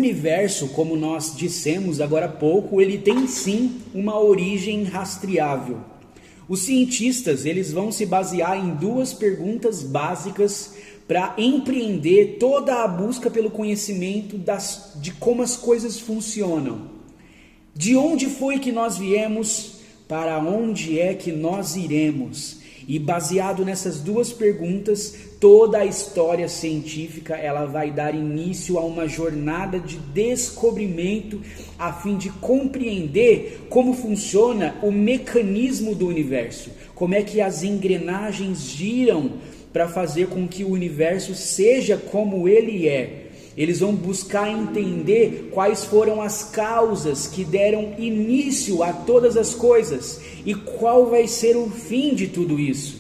universo, como nós dissemos agora há pouco, ele tem sim uma origem rastreável. Os cientistas, eles vão se basear em duas perguntas básicas para empreender toda a busca pelo conhecimento de como as coisas funcionam. De onde foi que nós viemos? Para onde é que nós iremos? E baseado nessas duas perguntas, toda a história científica ela vai dar início a uma jornada de descobrimento a fim de compreender como funciona o mecanismo do universo, como é que as engrenagens giram para fazer com que o universo seja como ele é. Eles vão buscar entender quais foram as causas que deram início a todas as coisas e qual vai ser o fim de tudo isso.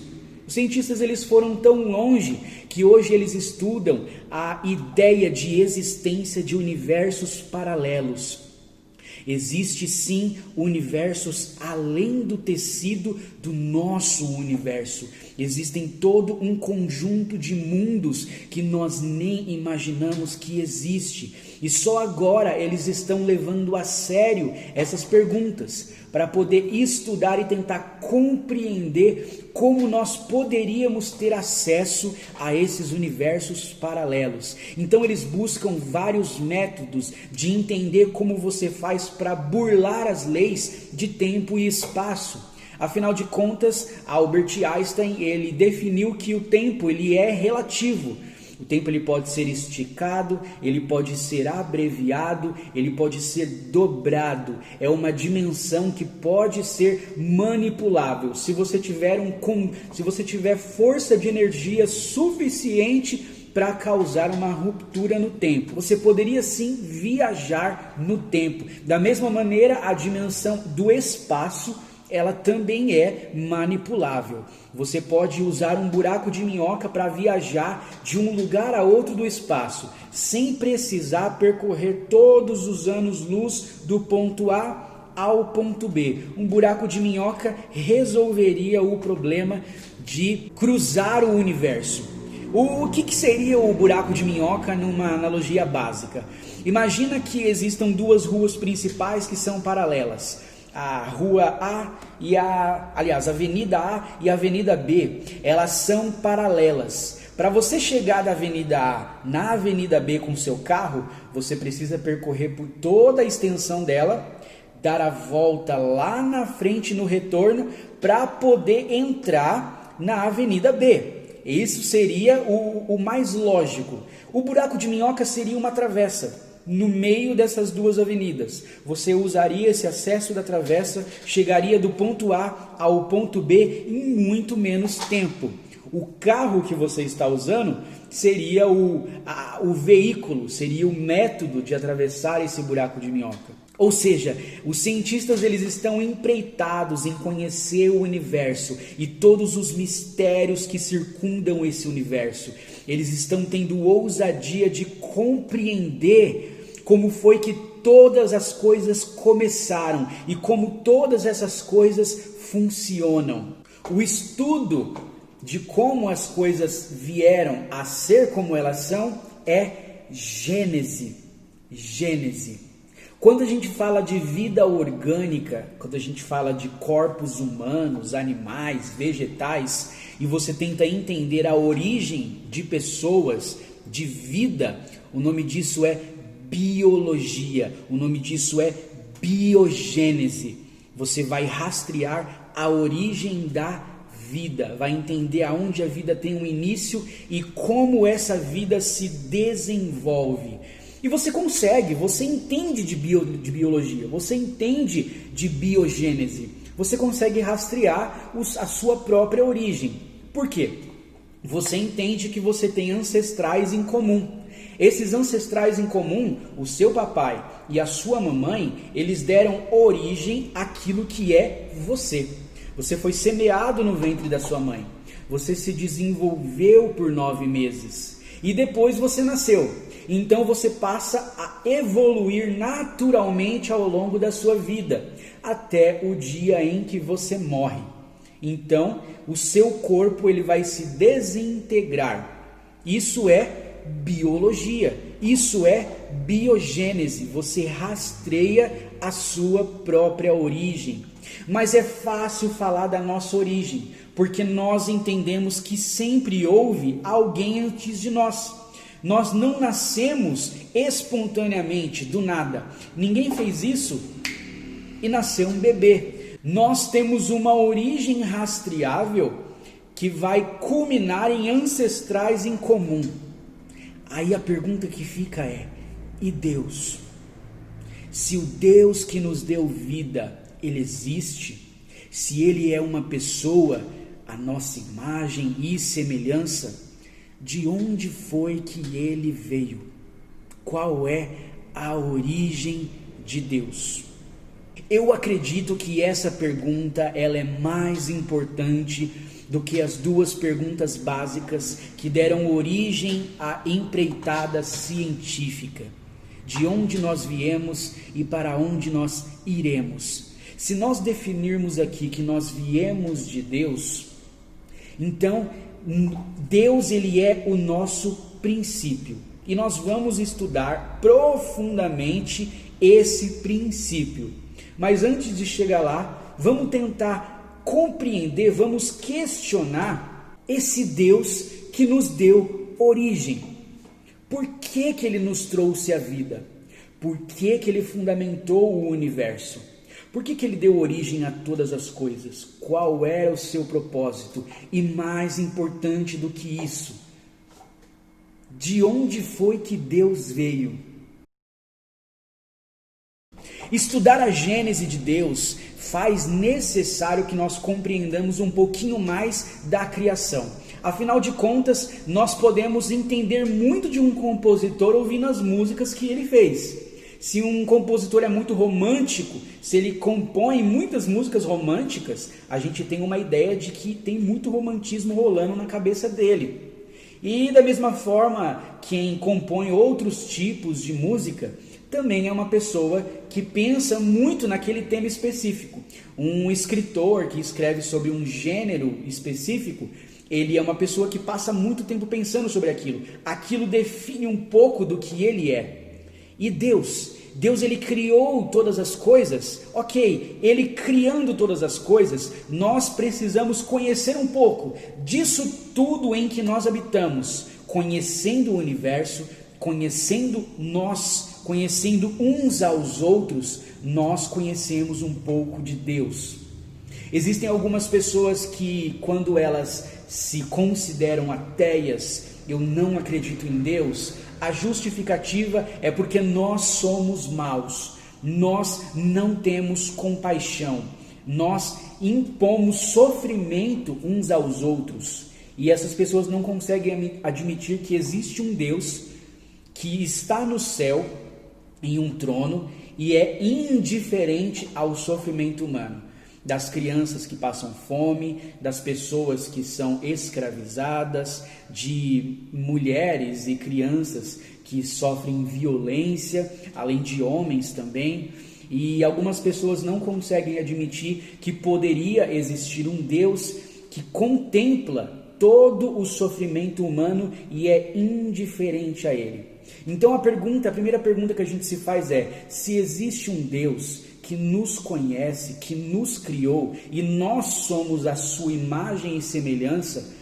Os cientistas eles foram tão longe que hoje eles estudam a ideia de existência de universos paralelos. Existe sim universos além do tecido do nosso universo. Existem todo um conjunto de mundos que nós nem imaginamos que existe. E só agora eles estão levando a sério essas perguntas para poder estudar e tentar compreender como nós poderíamos ter acesso a esses universos paralelos. Então eles buscam vários métodos de entender como você faz para burlar as leis de tempo e espaço. Afinal de contas, Albert Einstein ele definiu que o tempo ele é relativo. O tempo ele pode ser esticado, ele pode ser abreviado, ele pode ser dobrado. É uma dimensão que pode ser manipulável. Se você tiver força de energia suficiente para causar uma ruptura no tempo, você poderia sim viajar no tempo. Da mesma maneira, a dimensão do espaço ela também é manipulável. Você pode usar um buraco de minhoca para viajar de um lugar a outro do espaço, sem precisar percorrer todos os anos-luz do ponto A ao ponto B. Um buraco de minhoca resolveria o problema de cruzar o universo. O que seria o buraco de minhoca numa analogia básica? Imagina que existam duas ruas principais que são paralelas. A rua A e a Avenida A e a Avenida B, elas são paralelas. Para você chegar da Avenida A na Avenida B com seu carro, você precisa percorrer por toda a extensão dela, dar a volta lá na frente no retorno para poder entrar na Avenida B. Isso seria o mais lógico. O buraco de minhoca seria uma travessa. No meio dessas duas avenidas, você usaria esse acesso da travessa, chegaria do ponto A ao ponto B em muito menos tempo. O carro que você está usando seria o veículo, seria o método de atravessar esse buraco de minhoca. Ou seja, os cientistas eles estão empreitados em conhecer o universo e todos os mistérios que circundam esse universo. Eles estão tendo ousadia de compreender como foi que todas as coisas começaram e como todas essas coisas funcionam. O estudo de como as coisas vieram a ser como elas são é Gênese. Quando a gente fala de vida orgânica, quando a gente fala de corpos humanos, animais, vegetais, e você tenta entender a origem de pessoas, de vida, o nome disso é biologia, o nome disso é biogênese. Você vai rastrear a origem da vida, vai entender aonde a vida tem um início e como essa vida se desenvolve. E você consegue, você entende de biologia, você entende de biogênese, você consegue rastrear a sua própria origem. Por quê? Você entende que você tem ancestrais em comum. Esses ancestrais em comum, o seu papai e a sua mamãe, eles deram origem àquilo que é você. Você foi semeado no ventre da sua mãe. Você se desenvolveu por 9 meses. E depois você nasceu. Então você passa a evoluir naturalmente ao longo da sua vida, até o dia em que você morre. Então, o seu corpo ele vai se desintegrar. Isso é biologia. Isso é biogênese, você rastreia a sua própria origem. Mas é fácil falar da nossa origem, porque nós entendemos que sempre houve alguém antes de nós. Nós não nascemos espontaneamente, do nada. Ninguém fez isso e nasceu um bebê. Nós temos uma origem rastreável que vai culminar em ancestrais em comum. Aí a pergunta que fica é: e Deus? Se o Deus que nos deu vida, Ele existe, se Ele é uma pessoa, a nossa imagem e semelhança, de onde foi que Ele veio? Qual é a origem de Deus? Eu acredito que essa pergunta ela é mais importante do que as duas perguntas básicas que deram origem à empreitada científica. De onde nós viemos e para onde nós iremos. Se nós definirmos aqui que nós viemos de Deus, então Deus ele é o nosso princípio. E nós vamos estudar profundamente esse princípio. Mas antes de chegar lá, vamos tentar compreender, vamos questionar esse Deus que nos deu origem. Por que Ele nos trouxe a vida? Por que Ele fundamentou o universo? Por que Ele deu origem a todas as coisas? Qual era o seu propósito? E mais importante do que isso, de onde foi que Deus veio? Estudar a gênese de Deus faz necessário que nós compreendamos um pouquinho mais da criação. Afinal de contas, nós podemos entender muito de um compositor ouvindo as músicas que ele fez. Se um compositor é muito romântico, se ele compõe muitas músicas românticas, a gente tem uma ideia de que tem muito romantismo rolando na cabeça dele. E da mesma forma, quem compõe outros tipos de música também é uma pessoa que pensa muito naquele tema específico. Um escritor que escreve sobre um gênero específico, ele é uma pessoa que passa muito tempo pensando sobre aquilo. Aquilo define um pouco do que ele é. E Deus ele criou todas as coisas. Ok, Ele criando todas as coisas, nós precisamos conhecer um pouco disso tudo em que nós habitamos. Conhecendo o universo, conhecendo nós, conhecendo uns aos outros, nós conhecemos um pouco de Deus. Existem algumas pessoas que, quando elas se consideram ateias, eu não acredito em Deus, a justificativa é porque nós somos maus, nós não temos compaixão, nós impomos sofrimento uns aos outros, e essas pessoas não conseguem admitir que existe um Deus que está no céu, em um trono, e é indiferente ao sofrimento humano. Das crianças que passam fome, das pessoas que são escravizadas, de mulheres e crianças que sofrem violência, além de homens também. E algumas pessoas não conseguem admitir que poderia existir um Deus que contempla todo o sofrimento humano e é indiferente a ele. Então a primeira pergunta que a gente se faz é: se existe um Deus que nos conhece, que nos criou, e nós somos a sua imagem e semelhança,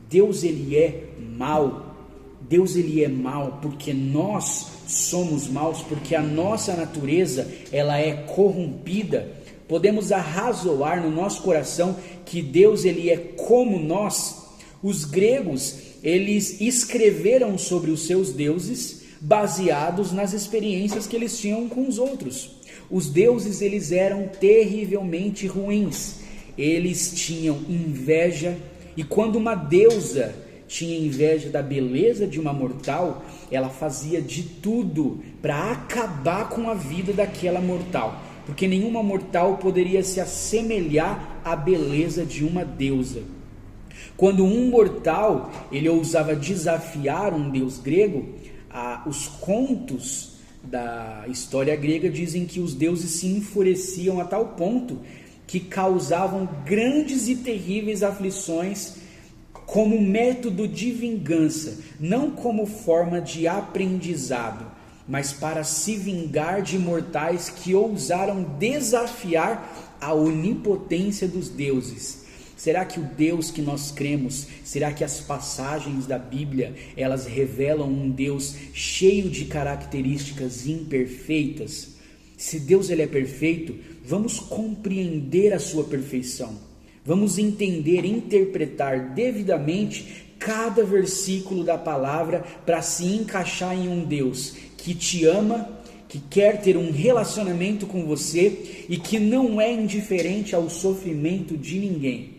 Deus ele é mau. Deus ele é mau porque nós somos maus, porque a nossa natureza ela é corrompida. Podemos arrazoar no nosso coração que Deus ele é como nós. Os gregos, eles escreveram sobre os seus deuses baseados nas experiências que eles tinham com os outros. Os deuses eles eram terrivelmente ruins, eles tinham inveja, e quando uma deusa tinha inveja da beleza de uma mortal, ela fazia de tudo para acabar com a vida daquela mortal, porque nenhuma mortal poderia se assemelhar à beleza de uma deusa. Quando um mortal ele ousava desafiar um deus grego, os contos da história grega dizem que os deuses se enfureciam a tal ponto que causavam grandes e terríveis aflições como método de vingança, não como forma de aprendizado, mas para se vingar de mortais que ousaram desafiar a onipotência dos deuses. Será que o Deus que nós cremos, será que as passagens da Bíblia, elas revelam um Deus cheio de características imperfeitas? Se Deus ele é perfeito, vamos compreender a sua perfeição. Vamos entender, interpretar devidamente cada versículo da palavra para se encaixar em um Deus que te ama, que quer ter um relacionamento com você e que não é indiferente ao sofrimento de ninguém.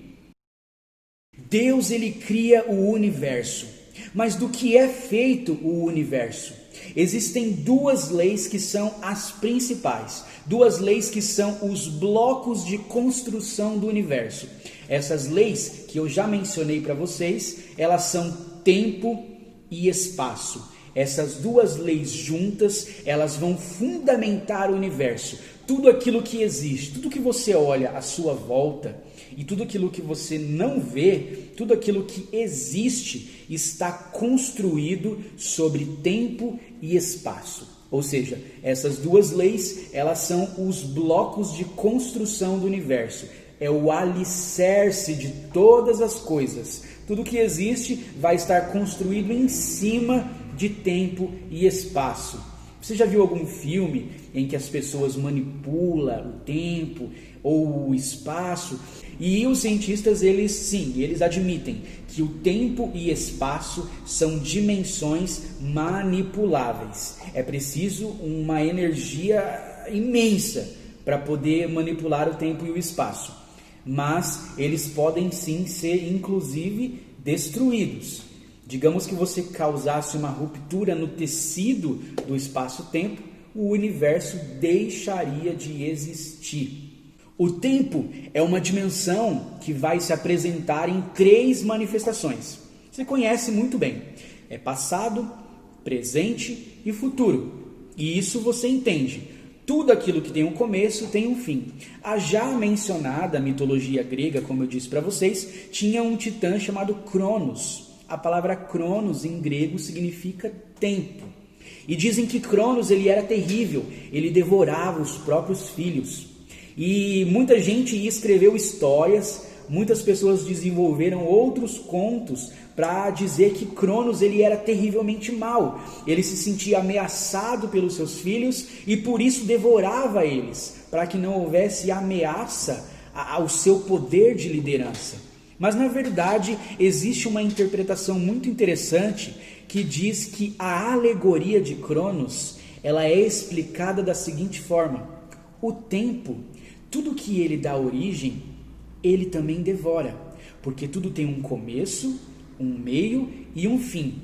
Deus ele cria o universo, mas do que é feito o universo? Existem duas leis que são as principais, duas leis que são os blocos de construção do universo. Essas leis que eu já mencionei para vocês, elas são tempo e espaço. Essas duas leis juntas, elas vão fundamentar o universo. Tudo aquilo que existe, tudo que você olha à sua volta e tudo aquilo que você não vê, tudo aquilo que existe está construído sobre tempo e espaço. Ou seja, essas duas leis, elas são os blocos de construção do universo. É o alicerce de todas as coisas. Tudo que existe vai estar construído em cima de tempo e espaço. Você já viu algum filme em que as pessoas manipulam o tempo ou o espaço? E os cientistas, eles admitem que o tempo e espaço são dimensões manipuláveis. É preciso uma energia imensa para poder manipular o tempo e o espaço. Mas eles podem sim ser, inclusive, destruídos. Digamos que você causasse uma ruptura no tecido do espaço-tempo, o universo deixaria de existir. O tempo é uma dimensão que vai se apresentar em 3 manifestações. Você conhece muito bem. É passado, presente e futuro. E isso você entende. Tudo aquilo que tem um começo tem um fim. A já mencionada mitologia grega, como eu disse para vocês, tinha um titã chamado Cronos. A palavra Cronos em grego significa tempo. E dizem que Cronos ele era terrível, ele devorava os próprios filhos. E muita gente escreveu histórias, muitas pessoas desenvolveram outros contos para dizer que Cronos ele era terrivelmente mau. Ele se sentia ameaçado pelos seus filhos e por isso devorava eles, para que não houvesse ameaça ao seu poder de liderança. Mas na verdade existe uma interpretação muito interessante que diz que a alegoria de Cronos ela é explicada da seguinte forma: o tempo, tudo que ele dá origem, ele também devora, porque tudo tem um começo, um meio e um fim.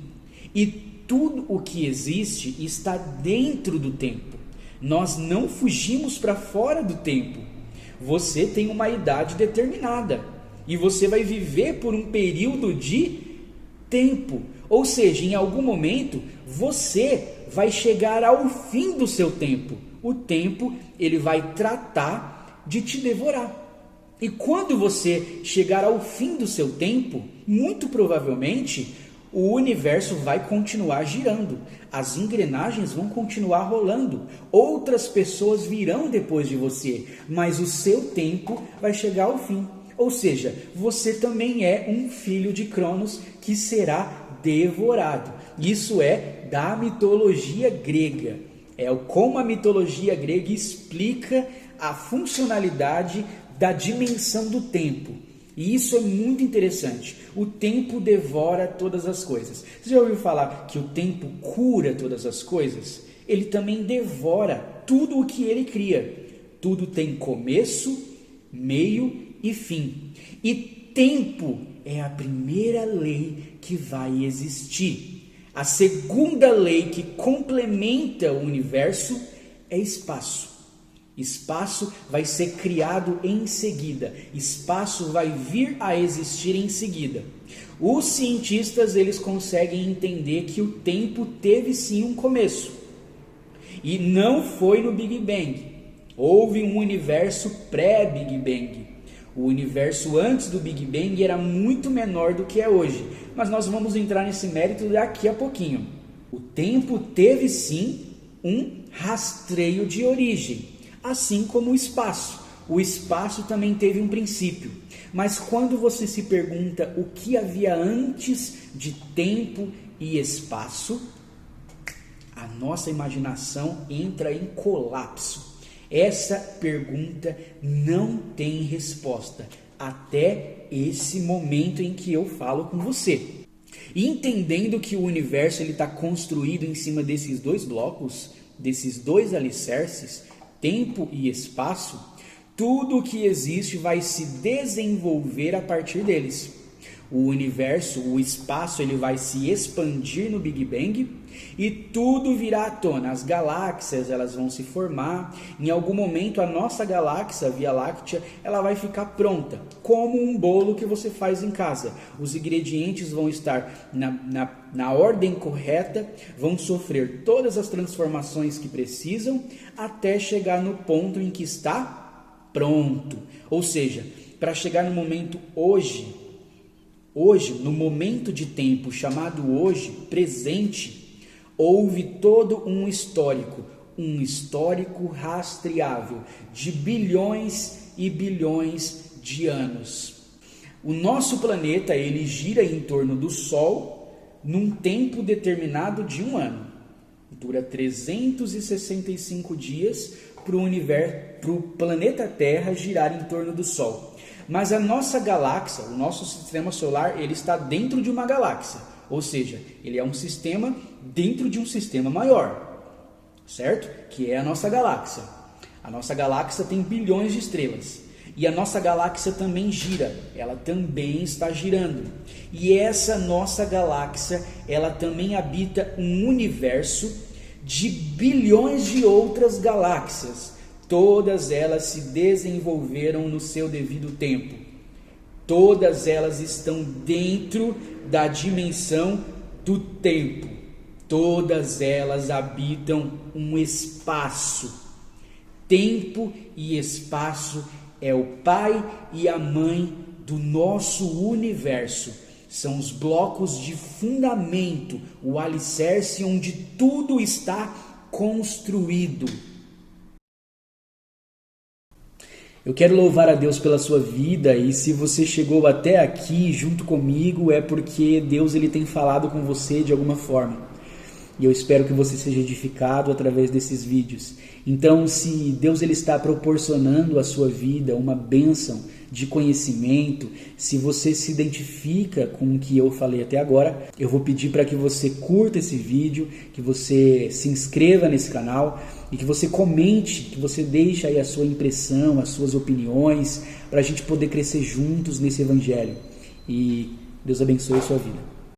E tudo o que existe está dentro do tempo. Nós não fugimos para fora do tempo. Você tem uma idade determinada e você vai viver por um período de tempo. Ou seja, em algum momento você vai chegar ao fim do seu tempo. O tempo ele vai tratar de te devorar. E quando você chegar ao fim do seu tempo, muito provavelmente o universo vai continuar girando, as engrenagens vão continuar rolando, outras pessoas virão depois de você, mas o seu tempo vai chegar ao fim. Ou seja, você também é um filho de Cronos que será devorado. Isso é da mitologia grega. É como a mitologia grega explica a funcionalidade da dimensão do tempo. E isso é muito interessante. O tempo devora todas as coisas. Você já ouviu falar que o tempo cura todas as coisas? Ele também devora tudo o que ele cria. Tudo tem começo, meio e fim. E tempo é a primeira lei que vai existir. A segunda lei que complementa o universo é espaço. Espaço vai ser criado em seguida. Espaço vai vir a existir em seguida. Os cientistas eles conseguem entender que o tempo teve sim um começo. E não foi no Big Bang. Houve um universo pré-Big Bang. O universo antes do Big Bang era muito menor do que é hoje, mas nós vamos entrar nesse mérito daqui a pouquinho. O tempo teve sim um rastreio de origem, assim como o espaço. O espaço também teve um princípio, mas quando você se pergunta o que havia antes de tempo e espaço, a nossa imaginação entra em colapso. Essa pergunta não tem resposta até esse momento em que eu falo com você. E entendendo que o universo está construído em cima desses dois blocos, desses dois alicerces, tempo e espaço, tudo o que existe vai se desenvolver a partir deles. O universo, o espaço, ele vai se expandir no Big Bang e tudo virá à tona. As galáxias, elas vão se formar. Em algum momento, a nossa galáxia, a Via Láctea, ela vai ficar pronta, como um bolo que você faz em casa. Os ingredientes vão estar na ordem correta, vão sofrer todas as transformações que precisam, até chegar no ponto em que está pronto. Ou seja, para chegar no momento hoje, no momento de tempo chamado hoje, presente, houve todo um histórico rastreável de bilhões e bilhões de anos. O nosso planeta, ele gira em torno do Sol num tempo determinado de um ano. Dura 365 dias para o planeta Terra girar em torno do Sol. Mas a nossa galáxia, o nosso sistema solar, ele está dentro de uma galáxia. Ou seja, ele é um sistema dentro de um sistema maior, certo? Que é a nossa galáxia. A nossa galáxia tem bilhões de estrelas. E a nossa galáxia também gira, ela também está girando. E essa nossa galáxia, ela também habita um universo de bilhões de outras galáxias. Todas elas se desenvolveram no seu devido tempo. Todas elas estão dentro da dimensão do tempo. Todas elas habitam um espaço. Tempo e espaço é o pai e a mãe do nosso universo. São os blocos de fundamento, o alicerce onde tudo está construído. Eu quero louvar a Deus pela sua vida, e se você chegou até aqui junto comigo é porque Deus ele tem falado com você de alguma forma. E eu espero que você seja edificado através desses vídeos. Então, se Deus ele está proporcionando à sua vida uma bênção de conhecimento, se você se identifica com o que eu falei até agora, eu vou pedir para que você curta esse vídeo, que você se inscreva nesse canal e que você comente, que você deixe aí a sua impressão, as suas opiniões, para a gente poder crescer juntos nesse evangelho. E Deus abençoe a sua vida.